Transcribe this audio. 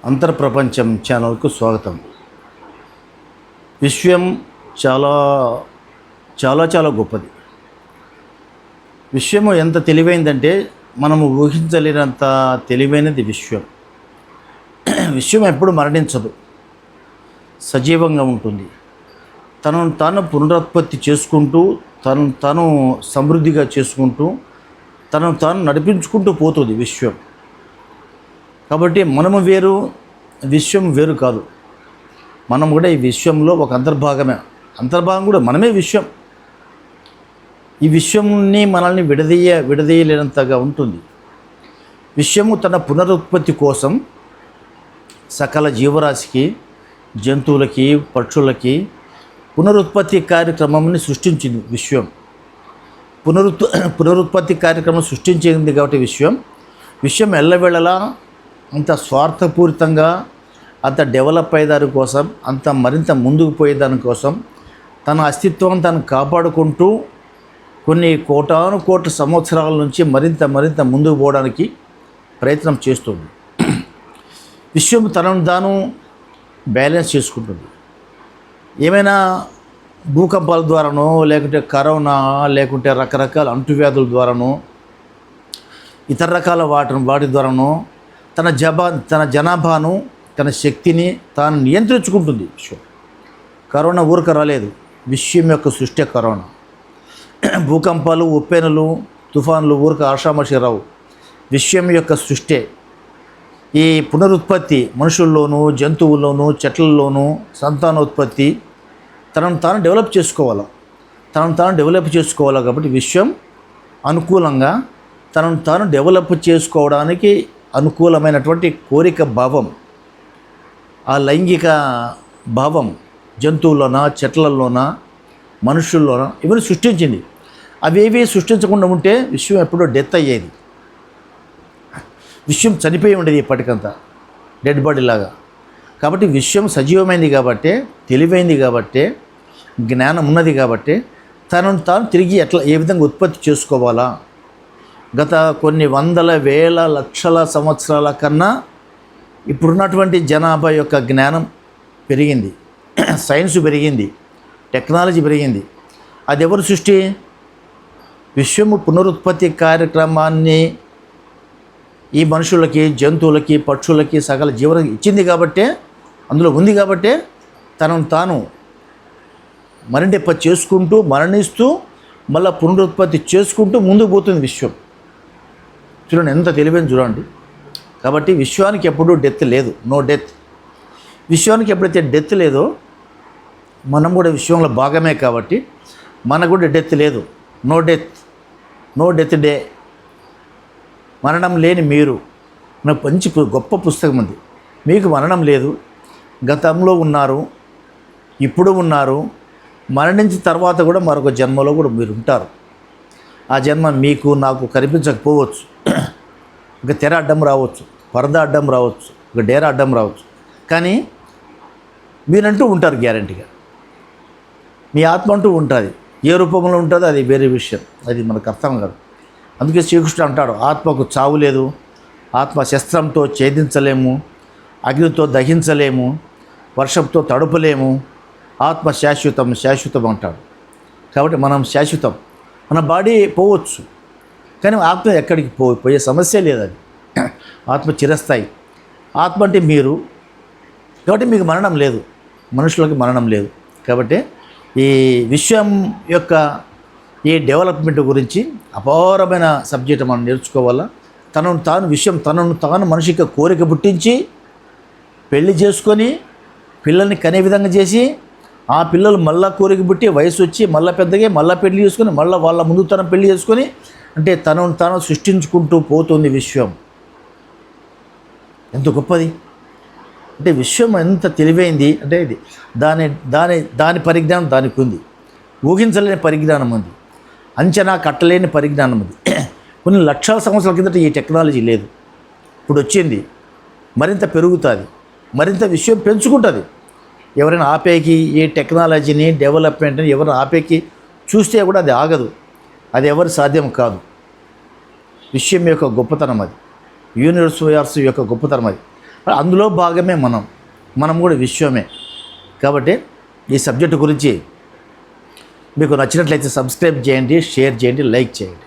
అంతర్ప్రపంచం ఛానల్కు స్వాగతం. విశ్వం చాలా చాలా చాలా గొప్పది. విశ్వము ఎంత తెలివైందంటే మనము ఊహించలేనంత తెలివైనది విశ్వం. విశ్వం ఎప్పుడు మరణించదు, సజీవంగా ఉంటుంది. తనను తాను పునరుత్పత్తి చేసుకుంటూ తను సమృద్ధిగా చేసుకుంటూ తనను తాను నడిపించుకుంటూ పోతుంది విశ్వం. కాబట్టి మనము వేరు, విశ్వం వేరు కాదు. మనం కూడా ఈ విశ్వంలో ఒక అంతర్భాగం కూడా మనమే విశ్వం. ఈ విశ్వంని మనల్ని విడదీయలేనంతగా ఉంటుంది. విశ్వము తన పునరుత్పత్తి కోసం సకల జీవరాశికి, జంతువులకి, పక్షులకి పునరుత్పత్తి కార్యక్రమాన్ని సృష్టించింది విశ్వం. పునరుత్పత్తి కార్యక్రమం సృష్టించింది కాబట్టి విశ్వం ఎల్లవేళలా అంత స్వార్థపూరితంగా, అంత డెవలప్ అయ్యేదాని కోసం, అంత మరింత ముందుకు పోయేదాని కోసం తన అస్తిత్వం తను కాపాడుకుంటూ కొన్ని కోటాను సంవత్సరాల నుంచి మరింత ముందుకు పోవడానికి ప్రయత్నం చేస్తుంది. విశ్వం తనను తాను బ్యాలెన్స్ చేసుకుంటుంది. ఏమైనా భూకంపాల ద్వారానో, లేకుంటే కరోనా, లేకుంటే రకరకాల అంటువ్యాధుల ద్వారానో, ఇతర రకాల వాటి ద్వారానో తన జనాభాను, తన శక్తిని తాను నియంత్రించుకుంటుంది విశ్వం. కరోనా ఊరక రాలేదు, విశ్వం యొక్క సృష్టి కరోనా. భూకంపాలు, ఉప్పెనులు, తుఫాన్లు ఊరక ఆషామాషి రావు, విశ్వం యొక్క సృష్టి. ఈ పునరుత్పత్తి మనుషుల్లోనూ, జంతువుల్లోనూ, చెట్లలోనూ సంతానోత్పత్తి తనను తాను డెవలప్ చేసుకోవాలి. కాబట్టి విశ్వం అనుకూలంగా తనను తాను డెవలప్ చేసుకోవడానికి అనుకూలమైనటువంటి కోరిక భావం, ఆ లైంగిక భావం జంతువుల్లోన, చెట్లల్లోన, మనుషుల్లోన ఇవన్నీ సృష్టించింది. అవేవి సృష్టించకుండా ఉంటే విశ్వం ఎప్పుడో డెత్ అయ్యేది. విశ్వం చనిపోయి ఉండేది ఇప్పటికంతా, డెడ్ బాడీ లాగా. కాబట్టి విశ్వం సజీవమైంది కాబట్టి, తెలివైంది కాబట్టి, జ్ఞానం ఉన్నది కాబట్టి తనను తాను తిరిగి ఏ విధంగా ఉత్పత్తి చేసుకోవాలా, గత కొన్ని వందల వేల లక్షల సంవత్సరాల కన్నా ఇప్పుడున్నటువంటి జనాభా యొక్క జ్ఞానం పెరిగింది, సైన్స్ పెరిగింది, టెక్నాలజీ పెరిగింది. అది ఎవరు సృష్టి? విశ్వము పునరుత్పత్తి కార్యక్రమాన్ని ఈ మనుషులకి, జంతువులకి, పక్షులకి, సకల జీవనకి ఇచ్చింది కాబట్టే, అందులో ఉంది కాబట్టే తనను తాను చేసుకుంటూ, మరణిస్తూ, మళ్ళీ పునరుత్పత్తి చేసుకుంటూ ముందుకు పోతుంది విశ్వం. చూడండి ఎంత తెలివైంది చూడండి. కాబట్టి విశ్వానికి ఎప్పుడూ డెత్ లేదు, నో డెత్. విశ్వానికి ఎప్పుడైతే డెత్ లేదో మనం కూడా విశ్వంలో భాగమే కాబట్టి మనకు కూడా డెత్ లేదు, నో డెత్ డే. మరణం లేని మీరు, నాకు మంచి గొప్ప పుస్తకం ఉంది. మీకు మరణం లేదు, గతంలో ఉన్నారు, ఇప్పుడు ఉన్నారు, మరణించిన తర్వాత కూడా మరొక జన్మలో కూడా మీరు ఉంటారు. ఆ జన్మ మీకు నాకు కనిపించకపోవచ్చు, ఒక తెర అడ్డం రావచ్చు, పరదా అడ్డం రావచ్చు, ఒక డేరా అడ్డం రావచ్చు, కానీ మీరంటూ ఉంటారు గ్యారంటీగా. మీ ఆత్మ అంటూ ఉంటుంది. ఏ రూపంలో ఉంటుందో అది వేరే విషయం, అది మనకు అర్థం కాదు. అందుకే శ్రీకృష్ణుడు అంటాడు, ఆత్మకు చావు లేదు, ఆత్మ శస్త్రంతో ఛేదించలేము, అగ్నితో దహించలేము, వర్షంతో తడుపలేము, ఆత్మ శాశ్వతం అంటాడు. కాబట్టి మనం శాశ్వతం. మన బాడీ పోవచ్చు, కానీ ఆత్మ ఎక్కడికి పోయే సమస్య లేదు. అది ఆత్మ చిరస్థాయి. ఆత్మ అంటే మీరు, కాబట్టి మీకు మరణం లేదు, మనుషులకి మరణం లేదు. కాబట్టి ఈ విశ్వం యొక్క ఈ డెవలప్మెంట్ గురించి అపారమైన సబ్జెక్ట్ మనం నేర్చుకోవాలా. విశ్వం తనను తాను మనిషికి కోరిక పుట్టించి పెళ్లి చేసుకొని పిల్లల్ని కనే విధంగా చేసి, ఆ పిల్లలు మళ్ళా కోరిక పుట్టి వయసు వచ్చి మళ్ళీ పెద్దగా మళ్ళీ పెళ్లి చేసుకొని మళ్ళీ వాళ్ళ ముందు తనం పెళ్లి చేసుకొని, అంటే తనను తాను సృష్టించుకుంటూ పోతుంది విశ్వం. ఎంత గొప్పది అంటే విశ్వం ఎంత తెలివైంది అంటే ఇది దాని పరిజ్ఞానం దానికి ఉంది, ఊహించలేని పరిజ్ఞానం ఉంది, అంచనా కట్టలేని పరిజ్ఞానం ఉంది. కొన్ని లక్షల సంవత్సరాల కిందట ఈ టెక్నాలజీ లేదు, ఇప్పుడు వచ్చింది. మరింత పెరుగుతుంది, మరింత విశ్వం పెంచుకుంటుంది. ఎవరైనా ఆపేకి ఈ టెక్నాలజీని, డెవలప్మెంట్ని ఎవరైనా ఆపేకి చూస్తే కూడా అది ఆగదు, అది ఎవరు సాధ్యం కాదు. విశ్వం యొక్క గొప్పతనం అది, యూనివర్స్ యొక్క గొప్పతనం అది. అందులో భాగమే మనం కూడా విశ్వమే. కాబట్టి ఈ సబ్జెక్టు గురించి మీకు నచ్చినట్లయితే సబ్స్క్రైబ్ చేయండి, షేర్ చేయండి, లైక్ చేయండి.